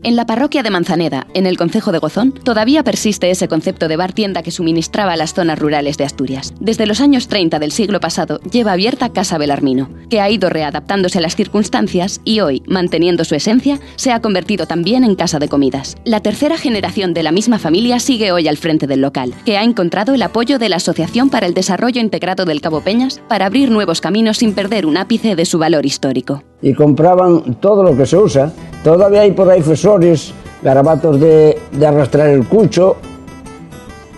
En la parroquia de Manzaneda, en el concejo de Gozón, todavía persiste ese concepto de bar-tienda que suministraba las zonas rurales de Asturias. Desde los años 30 del siglo pasado lleva abierta Casa Belarmino, que ha ido readaptándose a las circunstancias y hoy, manteniendo su esencia, se ha convertido también en casa de comidas. La tercera generación de la misma familia sigue hoy al frente del local, que ha encontrado el apoyo de la Asociación para el Desarrollo Integrado del Cabo Peñas para abrir nuevos caminos sin perder un ápice de su valor histórico. Y compraban todo lo que se usa. Todavía hay por ahí fesores, garabatos de arrastrar el cucho,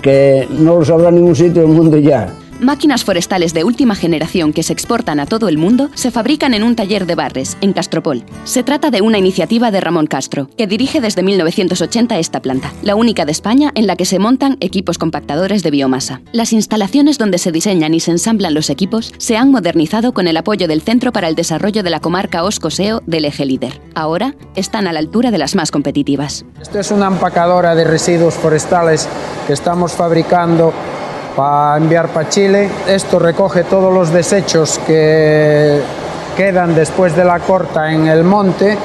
que no los habrá en ningún sitio del mundo ya. Máquinas forestales de última generación que se exportan a todo el mundo se fabrican en un taller de Barres, en Castropol. Se trata de una iniciativa de Ramón Castro, que dirige desde 1980 esta planta, la única de España en la que se montan equipos compactadores de biomasa. Las instalaciones donde se diseñan y se ensamblan los equipos se han modernizado con el apoyo del Centro para el Desarrollo de la Comarca Osco-Seo del Eje Líder. Ahora están a la altura de las más competitivas. Esto es una empacadora de residuos forestales que estamos fabricando para enviar para Chile. Esto recoge todos los desechos que quedan después de la corta en el monte,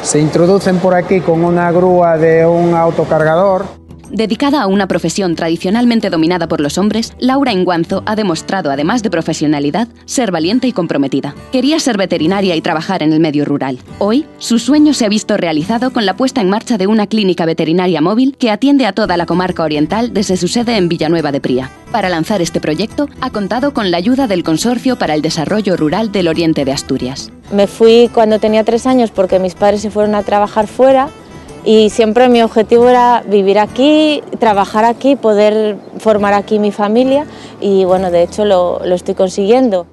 se introducen por aquí con una grúa de un autocargador. Dedicada a una profesión tradicionalmente dominada por los hombres, Laura Inguanzo ha demostrado, además de profesionalidad, ser valiente y comprometida. Quería ser veterinaria y trabajar en el medio rural. Hoy, su sueño se ha visto realizado con la puesta en marcha de una clínica veterinaria móvil que atiende a toda la comarca oriental desde su sede en Villanueva de Pría. Para lanzar este proyecto, ha contado con la ayuda del Consorcio para el Desarrollo Rural del Oriente de Asturias. Me fui cuando tenía 3 años porque mis padres se fueron a trabajar fuera. Y siempre mi objetivo era vivir aquí, trabajar aquí, poder formar aquí mi familia y bueno, de hecho lo estoy consiguiendo.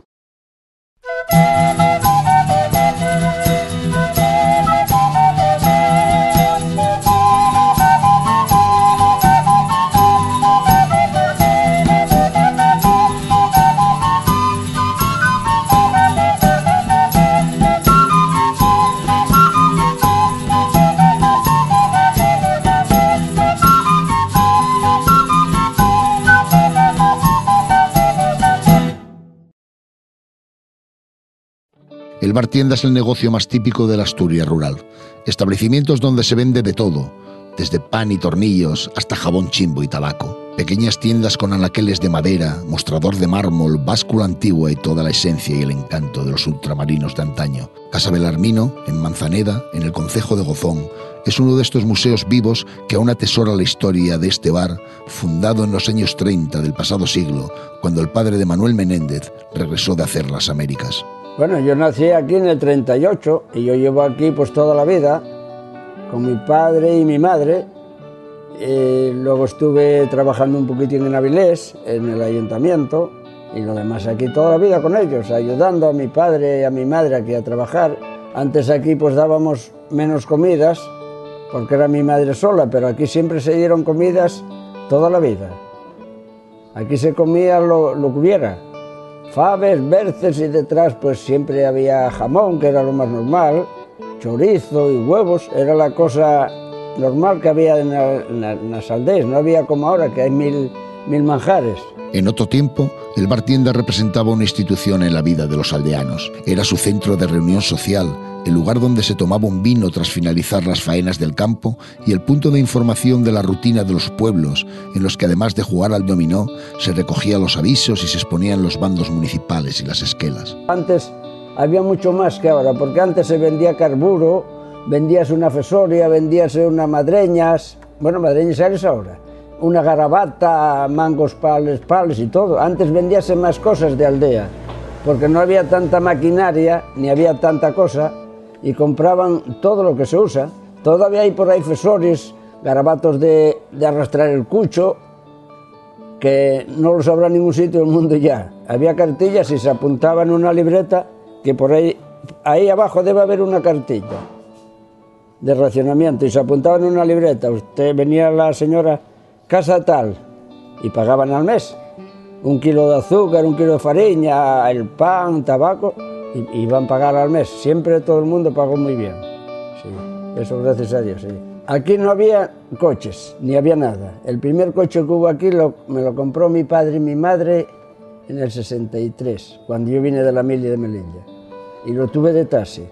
El bar tienda es el negocio más típico de la Asturias rural. Establecimientos donde se vende de todo, desde pan y tornillos hasta jabón chimbo y tabaco. Pequeñas tiendas con anaqueles de madera, mostrador de mármol, báscula antigua y toda la esencia y el encanto de los ultramarinos de antaño. Casa Belarmino, en Manzaneda, en el concejo de Gozón, es uno de estos museos vivos que aún atesora la historia de este bar, fundado en los años 30 del pasado siglo, cuando el padre de Manuel Menéndez regresó de hacer las Américas. Bueno, yo nací aquí en el 38 y yo llevo aquí pues toda la vida con mi padre y mi madre. Luego estuve trabajando un poquitín en Avilés, en el ayuntamiento, y lo demás aquí toda la vida con ellos, ayudando a mi padre y a mi madre aquí a trabajar. Antes aquí pues dábamos menos comidas, porque era mi madre sola, pero aquí siempre se dieron comidas toda la vida. Aquí se comía lo que hubiera. Faves, berces y detrás pues siempre había jamón, que era lo más normal, chorizo y huevos, era la cosa normal que había en las aldeas, no había como ahora que hay mil manjares. En otro tiempo, el bar tienda representaba una institución en la vida de los aldeanos. Era su centro de reunión social, el lugar donde se tomaba un vino tras finalizar las faenas del campo y el punto de información de la rutina de los pueblos, en los que además de jugar al dominó, se recogían los avisos y se exponían los bandos municipales y las esquelas. Antes había mucho más que ahora, porque antes se vendía carburo, vendías una fesoria, vendías una madreñas, bueno, madreñas eres ahora, una garabata, mangos pales y todo. Antes vendíase más cosas de aldea, porque no había tanta maquinaria, ni había tanta cosa, y compraban todo lo que se usa. Todavía hay por ahí fesores, garabatos de arrastrar el cucho, que no los habrá en ningún sitio del mundo ya. Había cartillas y se apuntaba en una libreta, que por ahí abajo debe haber una cartilla de racionamiento, y se apuntaba en una libreta. Usted venía la señora, casa tal, y pagaban al mes. 1 kilo de azúcar, 1 kilo de farina, el pan, tabaco, y iban a pagar al mes. Siempre todo el mundo pagó muy bien. Sí, eso gracias a Dios, sí. Aquí no había coches, ni había nada. El primer coche que hubo aquí me lo compró mi padre y mi madre en el 63, cuando yo vine de la mili de Melilla. Y lo tuve de taxi,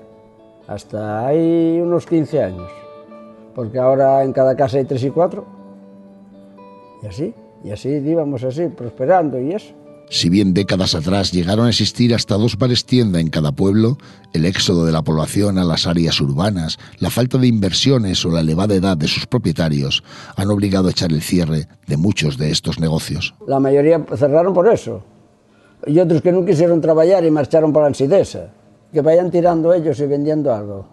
hasta ahí unos 15 años. porque ahora en cada casa hay 3 y 4. Y así íbamos así, prosperando y eso. Si bien décadas atrás llegaron a existir hasta 2 bares tienda en cada pueblo, el éxodo de la población a las áreas urbanas, la falta de inversiones o la elevada edad de sus propietarios han obligado a echar el cierre de muchos de estos negocios. La mayoría cerraron por eso. Y otros que no quisieron trabajar y marcharon para Ansidesa. Que vayan tirando ellos y vendiendo algo.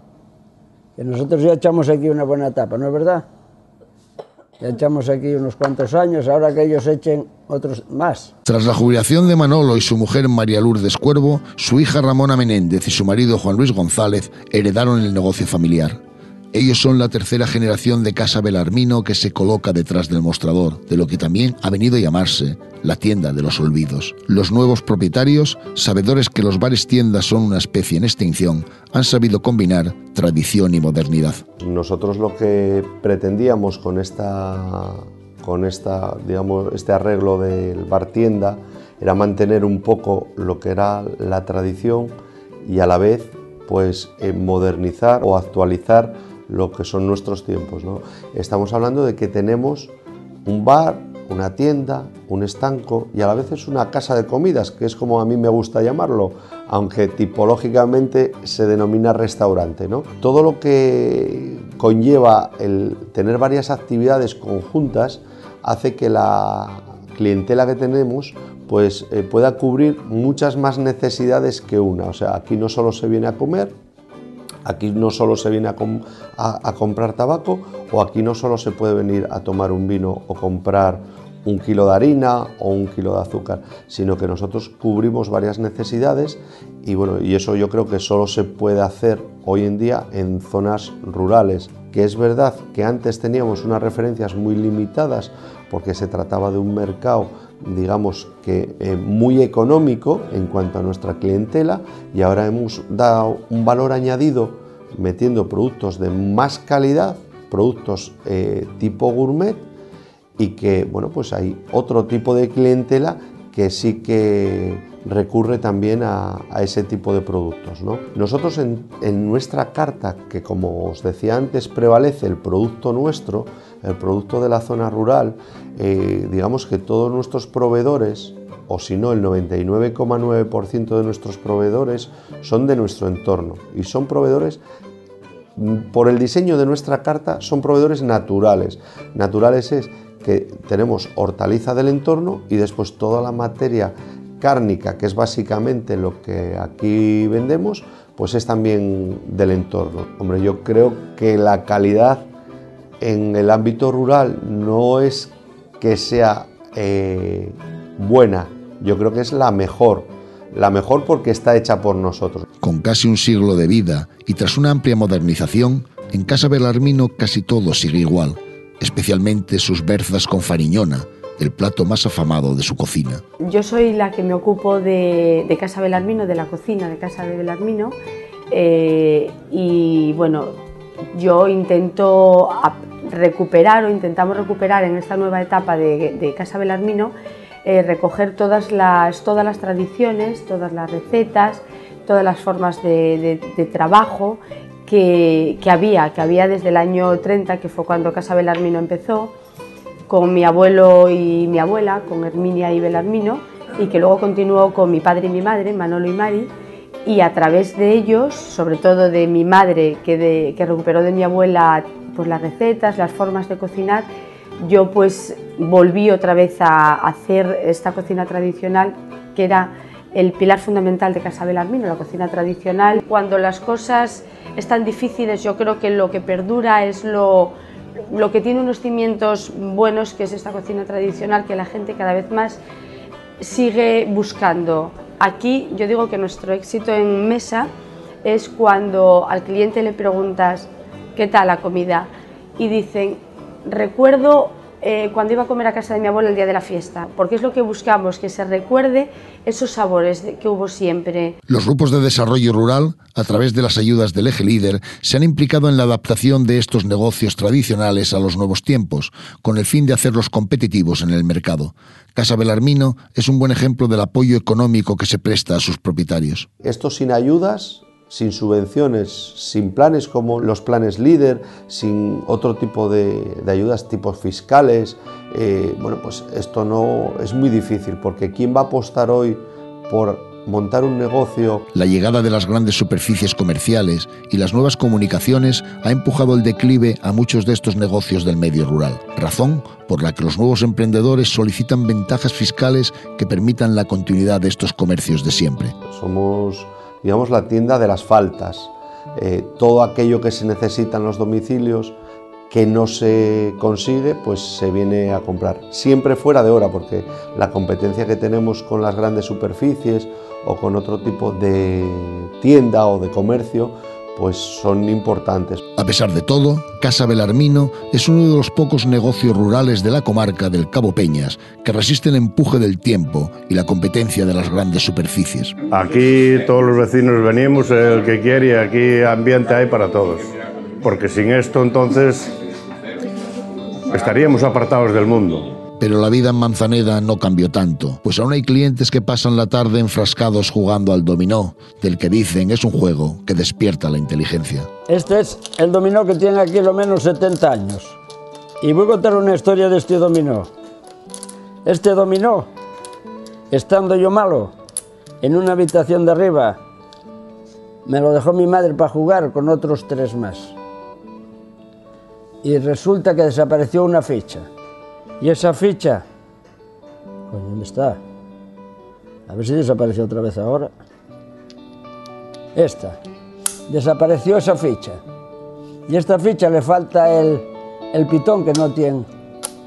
Que nosotros ya echamos aquí una buena etapa, ¿no es verdad? Ya echamos aquí unos cuantos años, ahora que ellos echen otros más. Tras la jubilación de Manolo y su mujer María Lourdes Cuervo, su hija Ramona Menéndez y su marido Juan Luis González heredaron el negocio familiar. Ellos son la tercera generación de Casa Belarmino que se coloca detrás del mostrador, de lo que también ha venido a llamarse la tienda de los olvidos. Los nuevos propietarios, sabedores que los bares tiendas son una especie en extinción, han sabido combinar tradición y modernidad. Nosotros lo que pretendíamos con digamos, este arreglo del bar tienda era mantener un poco lo que era la tradición y a la vez pues modernizar o actualizar lo que son nuestros tiempos, ¿no? Estamos hablando de que tenemos un bar, una tienda, un estanco y a la vez es una casa de comidas, que es como a mí me gusta llamarlo, aunque tipológicamente se denomina restaurante, ¿no? Todo lo que conlleva el tener varias actividades conjuntas hace que la clientela que tenemos pues pueda cubrir muchas más necesidades que una. O sea, aquí no solo se viene a comer, aquí no solo se viene a comprar tabaco, o aquí no solo se puede venir a tomar un vino o comprar 1 kilo de harina o 1 kilo de azúcar, sino que nosotros cubrimos varias necesidades y bueno, y eso yo creo que solo se puede hacer hoy en día en zonas rurales, que es verdad que antes teníamos unas referencias muy limitadas porque se trataba de un mercado, digamos que muy económico en cuanto a nuestra clientela, y ahora hemos dado un valor añadido metiendo productos de más calidad, productos tipo gourmet, y que bueno, pues hay otro tipo de clientela que sí que recurre también a ese tipo de productos, ¿no? Nosotros en nuestra carta, que como os decía antes, prevalece el producto nuestro, el producto de la zona rural, digamos que todos nuestros proveedores, o si no el 99,9% de nuestros proveedores son de nuestro entorno y son proveedores, por el diseño de nuestra carta, son proveedores naturales. Naturales es que tenemos hortaliza del entorno y después toda la materia cárnica, que es básicamente lo que aquí vendemos, pues es también del entorno. Hombre, yo creo que la calidad en el ámbito rural no es que sea buena, yo creo que es la mejor porque está hecha por nosotros. Con casi un siglo de vida y tras una amplia modernización, en Casa Belarmino casi todo sigue igual, especialmente sus berzas con fariñona, el plato más afamado de su cocina. Yo soy la que me ocupo de Casa Belarmino, de la cocina de Casa de Belarmino, y bueno, yo intento intentamos recuperar en esta nueva etapa de Casa Belarmino, recoger todas las tradiciones, todas las recetas, todas las formas de trabajo que había desde el año 30, que fue cuando Casa Belarmino empezó, con mi abuelo y mi abuela, con Herminia y Belarmino, y que luego continuó con mi padre y mi madre, Manolo y Mari, y a través de ellos, sobre todo de mi madre, que recuperó de mi abuela pues las recetas, las formas de cocinar, yo pues volví otra vez a hacer esta cocina tradicional, que era el pilar fundamental de Casa Belarmino, la cocina tradicional. Cuando las cosas están difíciles, yo creo que lo que perdura es lo que tiene unos cimientos buenos, que es esta cocina tradicional, que la gente cada vez más sigue buscando. Aquí yo digo que nuestro éxito en mesa es cuando al cliente le preguntas ¿qué tal la comida? Y dicen, recuerdo cuando iba a comer a casa de mi abuela el día de la fiesta, porque es lo que buscamos, que se recuerde esos sabores que hubo siempre. Los grupos de desarrollo rural, a través de las ayudas del Eje Líder, se han implicado en la adaptación de estos negocios tradicionales a los nuevos tiempos, con el fin de hacerlos competitivos en el mercado. Casa Belarmino es un buen ejemplo del apoyo económico que se presta a sus propietarios. Esto sin ayudas sin subvenciones, sin planes como los planes LEADER, sin otro tipo de ayudas tipos fiscales, bueno, pues esto no es muy difícil, porque ¿quién va a apostar hoy por montar un negocio? La llegada de las grandes superficies comerciales y las nuevas comunicaciones ha empujado el declive a muchos de estos negocios del medio rural, razón por la que los nuevos emprendedores solicitan ventajas fiscales que permitan la continuidad de estos comercios de siempre. Somos, digamos, la tienda de las faltas. Todo aquello que se necesita en los domicilios que no se consigue, pues se viene a comprar. Siempre fuera de hora, porque la competencia que tenemos con las grandes superficies o con otro tipo de tienda o de comercio, pues son importantes. A pesar de todo, Casa Belarmino es uno de los pocos negocios rurales de la comarca del Cabo Peñas que resiste el empuje del tiempo y la competencia de las grandes superficies. Aquí todos los vecinos venimos, el que quiere, y aquí ambiente hay para todos. Porque sin esto entonces estaríamos apartados del mundo. Pero la vida en Manzaneda no cambió tanto, pues aún hay clientes que pasan la tarde enfrascados jugando al dominó, del que dicen es un juego que despierta la inteligencia. Este es el dominó que tiene aquí lo menos 70 años. Y voy a contar una historia de este dominó. Este dominó, estando yo malo, en una habitación de arriba, me lo dejó mi madre para jugar con otros 3 más. Y resulta que desapareció una ficha. Y esa ficha, coño, ¿dónde está? A ver si desapareció otra vez ahora. Esta, desapareció esa ficha. Y a esta ficha le falta el pitón que no tiene.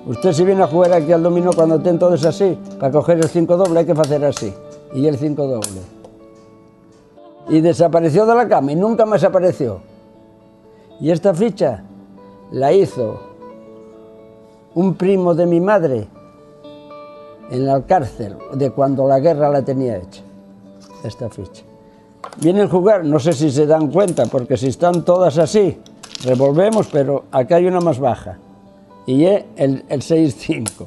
Usted si viene a jugar aquí al dominó cuando tiene todo es así, para coger el 5 doble hay que hacer así, y el 5 doble. Y desapareció de la cama y nunca más apareció. Y esta ficha la hizo un primo de mi madre en la cárcel, de cuando la guerra la tenía hecha, esta ficha. Vienen a jugar, no sé si se dan cuenta, porque si están todas así, revolvemos, pero acá hay una más baja, y es el 6-5.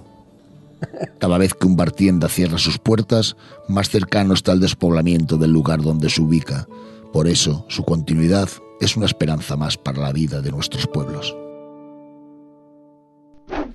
Cada vez que un bartienda cierra sus puertas, más cercano está el despoblamiento del lugar donde se ubica. Por eso, su continuidad es una esperanza más para la vida de nuestros pueblos.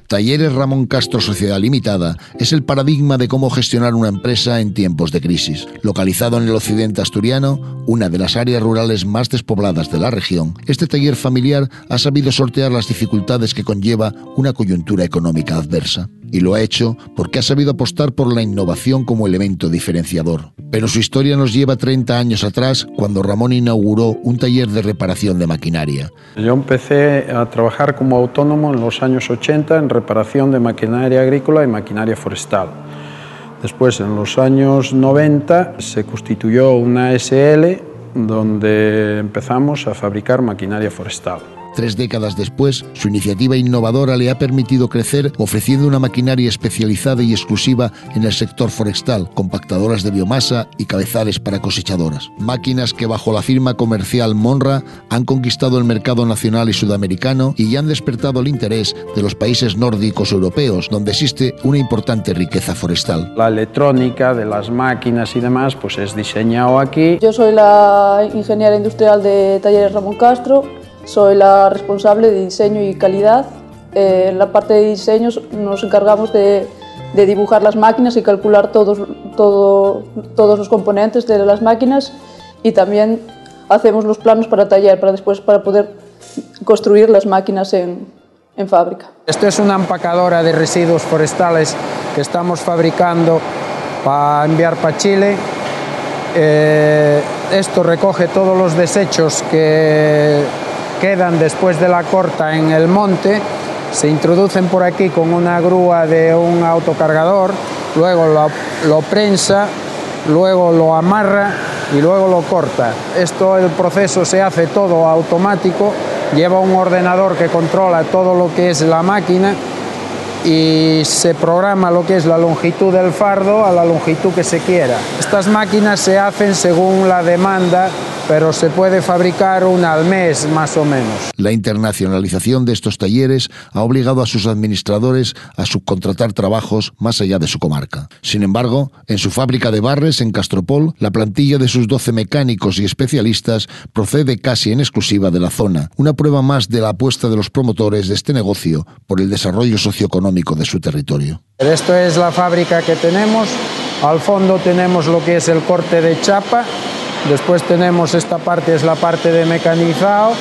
Talleres Ramón Castro Sociedad Limitada es el paradigma de cómo gestionar una empresa en tiempos de crisis. Localizado en el occidente asturiano, una de las áreas rurales más despobladas de la región, este taller familiar ha sabido sortear las dificultades que conlleva una coyuntura económica adversa. Y lo ha hecho porque ha sabido apostar por la innovación como elemento diferenciador. Pero su historia nos lleva 30 años atrás, cuando Ramón inauguró un taller de reparación de maquinaria. Yo empecé a trabajar como autónomo en los años 80 en reparación de maquinaria agrícola y maquinaria forestal. Después, en los años 90, se constituyó una SL donde empezamos a fabricar maquinaria forestal. 3 décadas después, su iniciativa innovadora le ha permitido crecer ofreciendo una maquinaria especializada y exclusiva en el sector forestal, compactadoras de biomasa y cabezales para cosechadoras. Máquinas que bajo la firma comercial Monra han conquistado el mercado nacional y sudamericano y han despertado el interés de los países nórdicos europeos, donde existe una importante riqueza forestal. La electrónica de las máquinas y demás pues es diseñado aquí. Yo soy la ingeniera industrial de Talleres Ramón Castro. Soy la responsable de diseño y calidad. En la parte de diseño nos encargamos de dibujar las máquinas y calcular todos los componentes de las máquinas, y también hacemos los planos para taller, para poder construir las máquinas en fábrica. Esto es una empacadora de residuos forestales que estamos fabricando para enviar para Chile. Esto recoge todos los desechos que quedan después de la corta en el monte, se introducen por aquí con una grúa de un autocargador, luego lo prensa, luego lo amarra y luego lo corta. El proceso se hace todo automático, lleva un ordenador que controla todo lo que es la máquina y se programa lo que es la longitud del fardo a la longitud que se quiera. Estas máquinas se hacen según la demanda pero se puede fabricar una al mes más o menos. La internacionalización de estos talleres ha obligado a sus administradores a subcontratar trabajos más allá de su comarca. Sin embargo, en su fábrica de Barres, en Castropol, la plantilla de sus 12 mecánicos y especialistas procede casi en exclusiva de la zona, una prueba más de la apuesta de los promotores de este negocio por el desarrollo socioeconómico de su territorio. Esto es la fábrica que tenemos. Al fondo tenemos lo que es el corte de chapa, después tenemos esta parte, es la parte de mecanizado,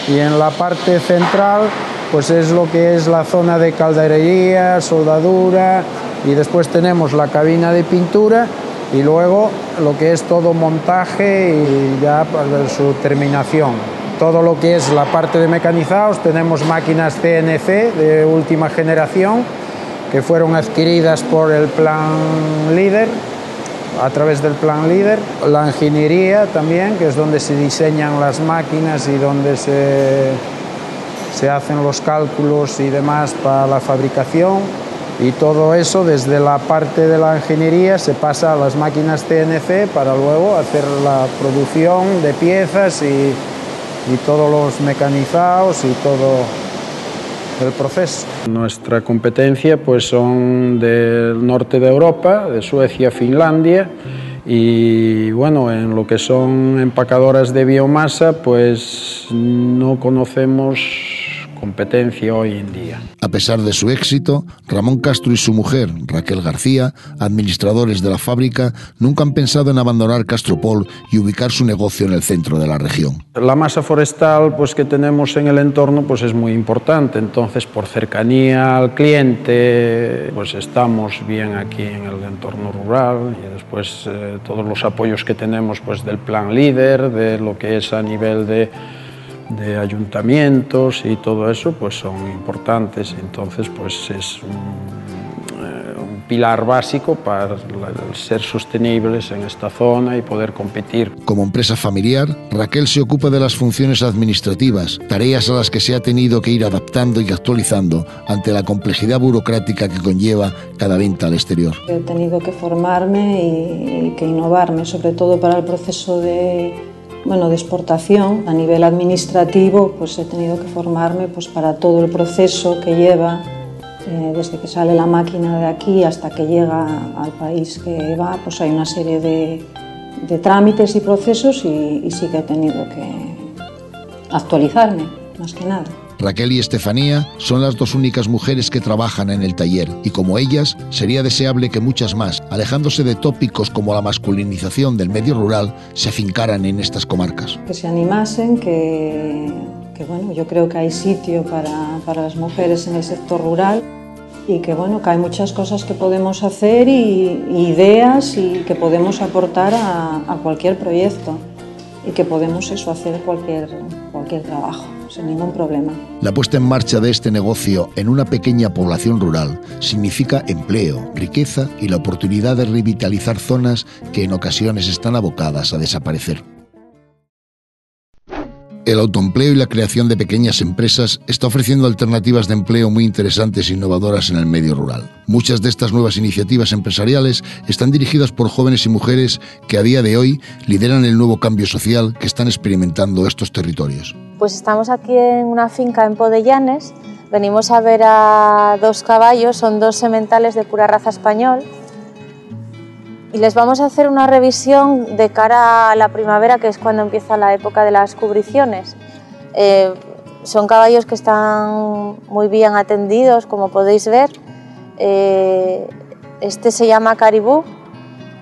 y en la parte central pues es lo que es la zona de calderería, soldadura, y después tenemos la cabina de pintura y luego lo que es todo montaje y ya para su terminación. Todo lo que es la parte de mecanizados, tenemos máquinas CNC de última generación que fueron adquiridas por el Plan Líder, a través del Plan Líder. La ingeniería también, que es donde se diseñan las máquinas y donde se hacen los cálculos y demás para la fabricación. Y todo eso, desde la parte de la ingeniería, se pasa a las máquinas CNC para luego hacer la producción de piezas y todos los mecanizados y todo el proceso. Nuestra competencia pues son del norte de Europa, de Suecia, Finlandia, y bueno, en lo que son empacadoras de biomasa pues no conocemos competencia hoy en día. A pesar de su éxito, Ramón Castro y su mujer, Raquel García, administradores de la fábrica, nunca han pensado en abandonar Castropol y ubicar su negocio en el centro de la región. La masa forestal pues, que tenemos en el entorno pues, es muy importante, entonces por cercanía al cliente pues, estamos bien aquí en el entorno rural y después todos los apoyos que tenemos pues, del Plan Líder, de lo que es a nivel de ayuntamientos y todo eso pues son importantes, entonces pues es un pilar básico para ser sostenibles en esta zona y poder competir. Como empresa familiar, Raquel se ocupa de las funciones administrativas, tareas a las que se ha tenido que ir adaptando y actualizando ante la complejidad burocrática que conlleva cada venta al exterior. He tenido que formarme y que innovarme, sobre todo para el proceso de exportación. A nivel administrativo pues he tenido que formarme pues, para todo el proceso que lleva, desde que sale la máquina de aquí hasta que llega al país que va, pues hay una serie de trámites y procesos y sí que he tenido que actualizarme, más que nada. Raquel y Estefanía son las dos únicas mujeres que trabajan en el taller y como ellas sería deseable que muchas más, alejándose de tópicos como la masculinización del medio rural, se afincaran en estas comarcas. Que se animasen, que yo creo que hay sitio para las mujeres en el sector rural y que hay muchas cosas que podemos hacer y ideas y que podemos aportar a cualquier proyecto y que podemos hacer cualquier trabajo sin ningún problema. La puesta en marcha de este negocio en una pequeña población rural significa empleo, riqueza y la oportunidad de revitalizar zonas que en ocasiones están abocadas a desaparecer. El autoempleo y la creación de pequeñas empresas está ofreciendo alternativas de empleo muy interesantes e innovadoras en el medio rural. Muchas de estas nuevas iniciativas empresariales están dirigidas por jóvenes y mujeres que a día de hoy lideran el nuevo cambio social que están experimentando estos territorios. Pues estamos aquí en una finca en Podellanes, venimos a ver a dos caballos, son dos sementales de pura raza español, y les vamos a hacer una revisión de cara a la primavera, que es cuando empieza la época de las cubriciones. Son caballos que están muy bien atendidos, como podéis ver. Este se llama Caribú.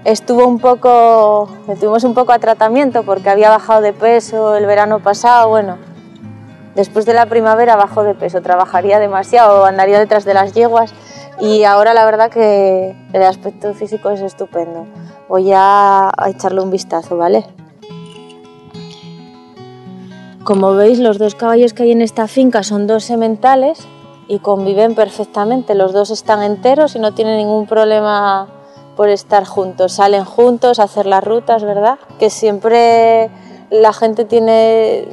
Le tuvimos un poco a tratamiento porque había bajado de peso el verano pasado. Bueno, después de la primavera bajó de peso, trabajaría demasiado, andaría detrás de las yeguas. Y ahora la verdad que el aspecto físico es estupendo. Voy a echarle un vistazo, ¿vale? Como veis, los dos caballos que hay en esta finca son dos sementales y conviven perfectamente. Los dos están enteros y no tienen ningún problema por estar juntos. Salen juntos a hacer las rutas, ¿verdad? Que siempre la gente tiene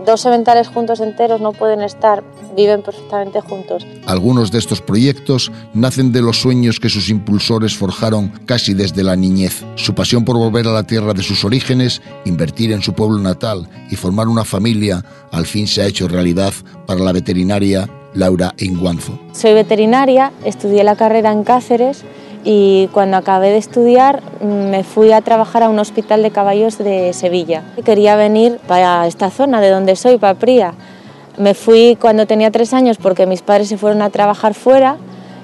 2 sementales juntos enteros no pueden estar, viven perfectamente juntos. Algunos de estos proyectos nacen de los sueños que sus impulsores forjaron casi desde la niñez. Su pasión por volver a la tierra de sus orígenes, invertir en su pueblo natal y formar una familia, al fin se ha hecho realidad para la veterinaria Laura Inguanzo. Soy veterinaria, estudié la carrera en Cáceres y cuando acabé de estudiar me fui a trabajar a un hospital de caballos de Sevilla. Quería venir para esta zona de donde soy, para Pría. Me fui cuando tenía 3 años porque mis padres se fueron a trabajar fuera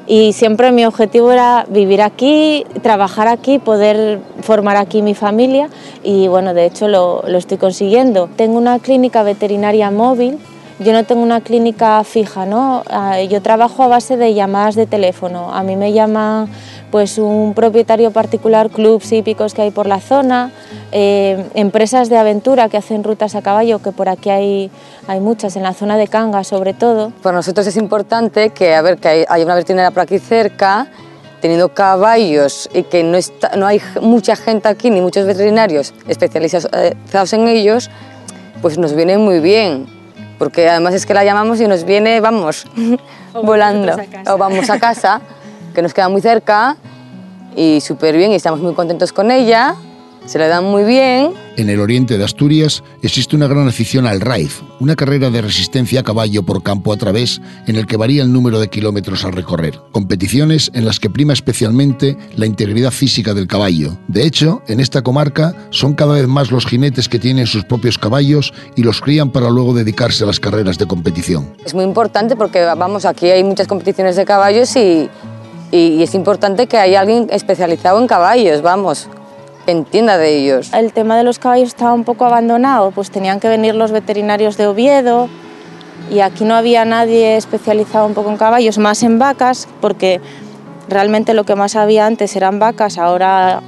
y siempre mi objetivo era vivir aquí, trabajar aquí, poder formar aquí mi familia y bueno, de hecho lo estoy consiguiendo. Tengo una clínica veterinaria móvil. Yo no tengo una clínica fija, ¿no? Yo trabajo a base de llamadas de teléfono. A mí me llama pues un propietario particular, clubs hípicos que hay por la zona, empresas de aventura que hacen rutas a caballo, que por aquí hay muchas, en la zona de Cangas sobre todo. Para nosotros es importante que hay una veterinaria por aquí cerca, teniendo caballos y que no hay mucha gente aquí, ni muchos veterinarios especializados en ellos, pues nos viene muy bien. Porque además es que la llamamos y nos viene, vamos, volando. O vamos a casa, que nos queda muy cerca y súper bien y estamos muy contentos con ella, se le dan muy bien. En el oriente de Asturias existe una gran afición al raid, una carrera de resistencia a caballo por campo a través en el que varía el número de kilómetros al recorrer. Competiciones en las que prima especialmente la integridad física del caballo. De hecho, en esta comarca son cada vez más los jinetes que tienen sus propios caballos y los crían para luego dedicarse a las carreras de competición. Es muy importante porque, vamos, aquí hay muchas competiciones de caballos y es importante que haya alguien especializado en caballos, vamos, entienda de ellos. El tema de los caballos estaba un poco abandonado, pues tenían que venir los veterinarios de Oviedo y aquí no había nadie especializado un poco en caballos, más en vacas, porque realmente lo que más había antes eran vacas, ahora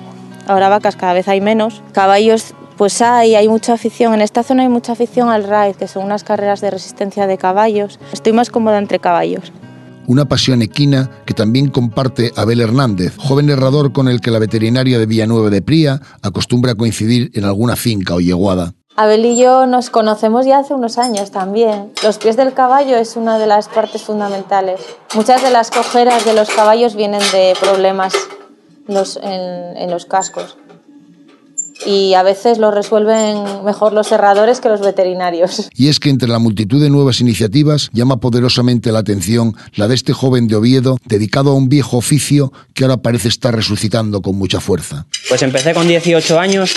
vacas cada vez hay menos. Caballos pues hay mucha afición, en esta zona hay mucha afición al raid, que son unas carreras de resistencia de caballos. Estoy más cómoda entre caballos. Una pasión equina que también comparte Abel Hernández, joven herrador con el que la veterinaria de Villanueva de Pría acostumbra a coincidir en alguna finca o yeguada. Abel y yo nos conocemos ya hace unos años también. Los pies del caballo es una de las partes fundamentales. Muchas de las cojeras de los caballos vienen de problemas en los cascos. Y a veces lo resuelven mejor los herradores que los veterinarios. Y es que entre la multitud de nuevas iniciativas llama poderosamente la atención la de este joven de Oviedo, dedicado a un viejo oficio que ahora parece estar resucitando con mucha fuerza. Pues empecé con 18 años,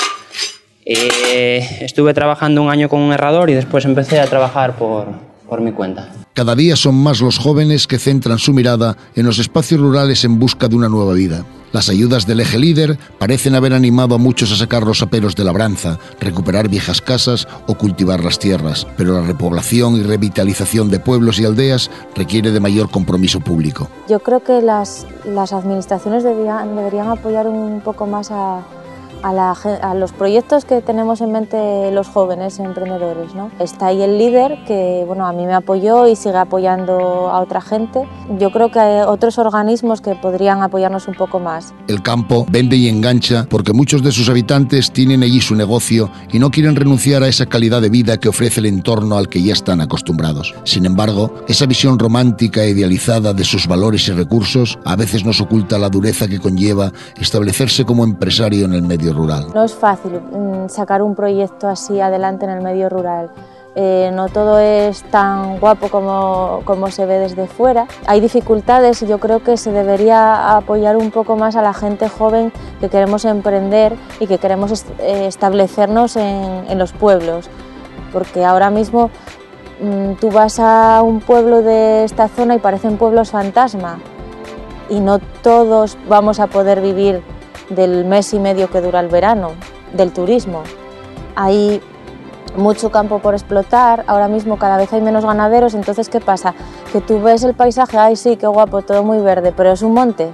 estuve trabajando un año con un herrador y después empecé a trabajar por mi cuenta. Cada día son más los jóvenes que centran su mirada en los espacios rurales en busca de una nueva vida. Las ayudas del Eje Líder parecen haber animado a muchos a sacar los aperos de labranza, recuperar viejas casas o cultivar las tierras, pero la repoblación y revitalización de pueblos y aldeas requiere de mayor compromiso público. Yo creo que las administraciones deberían apoyar un poco más a los proyectos que tenemos en mente los jóvenes emprendedores, ¿no? Está ahí el líder que a mí me apoyó y sigue apoyando a otra gente. Yo creo que hay otros organismos que podrían apoyarnos un poco más. El campo vende y engancha porque muchos de sus habitantes tienen allí su negocio y no quieren renunciar a esa calidad de vida que ofrece el entorno al que ya están acostumbrados. Sin embargo, esa visión romántica e idealizada de sus valores y recursos a veces nos oculta la dureza que conlleva establecerse como empresario en el medio rural. No es fácil sacar un proyecto así adelante en el medio rural. No todo es tan guapo como se ve desde fuera. Hay dificultades y yo creo que se debería apoyar un poco más a la gente joven que queremos emprender y que queremos establecernos en los pueblos. Porque ahora mismo tú vas a un pueblo de esta zona y parecen pueblos fantasma y no todos vamos a poder vivir del mes y medio que dura el verano, del turismo. Hay mucho campo por explotar, ahora mismo cada vez hay menos ganaderos, entonces ¿qué pasa? Que tú ves el paisaje, ay sí, qué guapo, todo muy verde, pero es un monte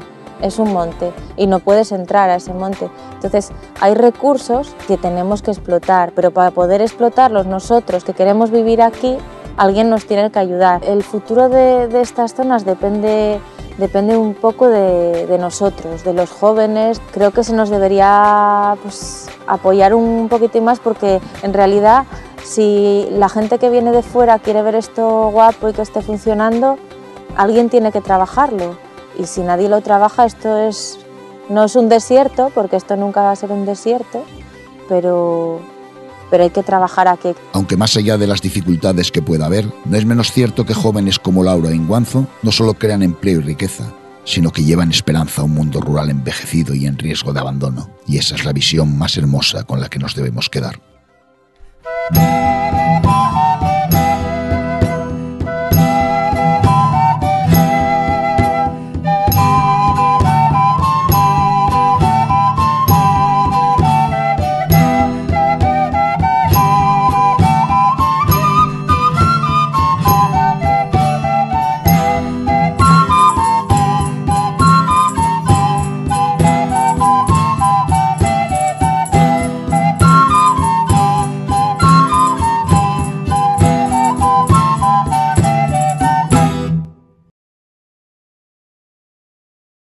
y no puedes entrar a ese monte. Entonces hay recursos que tenemos que explotar, pero para poder explotarlos nosotros que queremos vivir aquí, alguien nos tiene que ayudar. El futuro de estas zonas depende un poco de nosotros, de los jóvenes. Creo que se nos debería apoyar un poquitín más porque en realidad Si la gente que viene de fuera quiere ver esto guapo y que esté funcionando, alguien tiene que trabajarlo. Y si nadie lo trabaja, no es un desierto, porque esto nunca va a ser un desierto, pero hay que trabajar aquí. Aunque más allá de las dificultades que pueda haber, no es menos cierto que jóvenes como Laura Inguanzo no solo crean empleo y riqueza, sino que llevan esperanza a un mundo rural envejecido y en riesgo de abandono. Y esa es la visión más hermosa con la que nos debemos quedar.